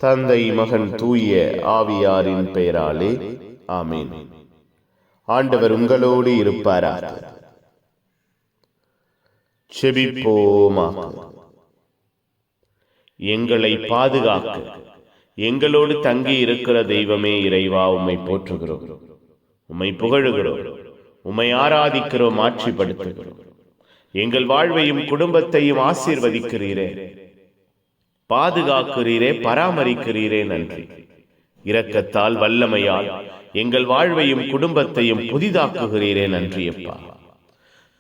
தந்தை, மகன், தூய ஆவியாரின் பெயராலே ஆமென். ஆண்டவர் உங்களோடு இருப்பாராக. செபிப்போமாக. எங்களை பாதுகாக்க எங்களோடு தங்கி இருக்கிற தெய்வமே இறைவா, உம்மை போற்றுகிறோம், உம்மை புகழுகிறோம், உம்மை ஆராதிக்கிறோம், ஆட்சிப்படுத்துகிறோம். எங்கள் வாழ்வையும் குடும்பத்தையும் ஆசீர்வதிக்கிறீரே, பாதுகாக்கிறீரே, பராமரிக்கிறீரே. நன்றி. இரக்கத்தால் வல்லமையால் எங்கள் வாழ்வையும் குடும்பத்தையும் புதிதாக்குகிறீரே. நன்றி அப்பா.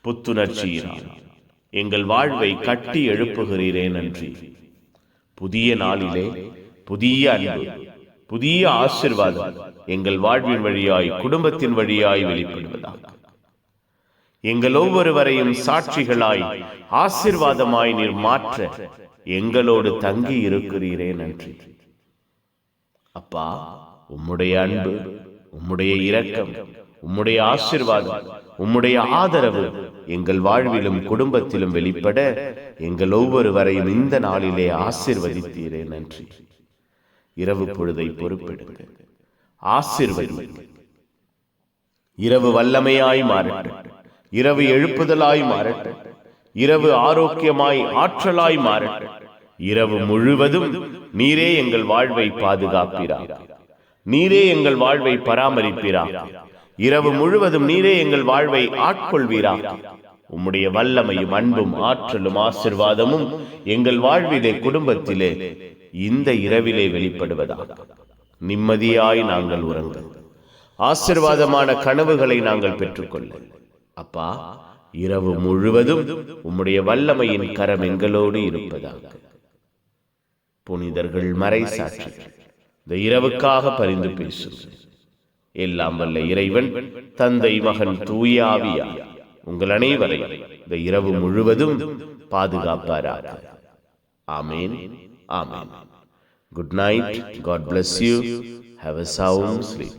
புத்துணர்ச்சியினால் எங்கள் வாழ்வை கட்டி எழுப்புகிறீரே. நன்றி. புதிய நாளிலே புதிய அன்பு, புதிய ஆசீர்வாதம் எங்கள் வாழ்வின் வழியாய், குடும்பத்தின் வழியாய் வெளிப்படுவதாக. எங்கள் ஒவ்வொருவரையும் சாட்சிகளாய், ஆசீர்வாதமாய் நீர் மாற்ற எங்களோடு தங்கி இருக்கிறீரே. நன்றி அப்பா. உம்முடைய அன்பு, உம்முடைய இரக்கம், உம்முடைய ஆசீர்வாதம், உம்முடைய ஆதரவு எங்கள் வாழ்விலும் குடும்பத்திலும் வெளிப்பட எங்கள் ஒவ்வொருவரையும் இந்த நாளிலே ஆசீர்வதித்தீரே. நன்றி. இரவு பொழுதை பொறுப்பெடுக்க ஆசீர்வதி. இரவு வல்லமையாய் மாறட்டும், இரவு எழுப்புதலாய் மாறட்டும், இரவு ஆரோக்கியமாய் ஆற்றலாய் மாறட்டும். இரவு முழுவதும் நீரே எங்கள் வாழ்வை பாதுகாப்பீராக, நீரே எங்கள் வாழ்வை பராமரிப்பீராக. இரவு முழுவதும் நீரே எங்கள் வாழ்வை ஆட்கொள்வீராக. உம்முடைய வல்லமையும் அன்பும் ஆற்றலும் ஆசீர்வாதமும் எங்கள் வாழ்விலே, குடும்பத்திலே இந்த இரவிலே வெளிப்படுவதாக. நிம்மதியாய் நாங்கள் உறங்க, ஆசீர்வாதமான கனவுகளை நாங்கள் பெற்றுக்கொள்ள அப்பா, இரவு முழுவதும் உம்முடைய வல்லமையின் கரம் எங்களோடு இருப்பதாக. புனிதர்கள், மறை சாட்சிகள் இந்த இரவுக்காக பரிந்து பேசுங்கள். எல்லாம் வல்ல இறைவன், தந்தை, மகன், தூய ஆவியார் உங்கள் அனைவரையும் இந்த இரவு முழுவதும் பாதுகாப்பாராக. ஆமேன். ஆமேன். Good night. God bless you. Have a sound sleep.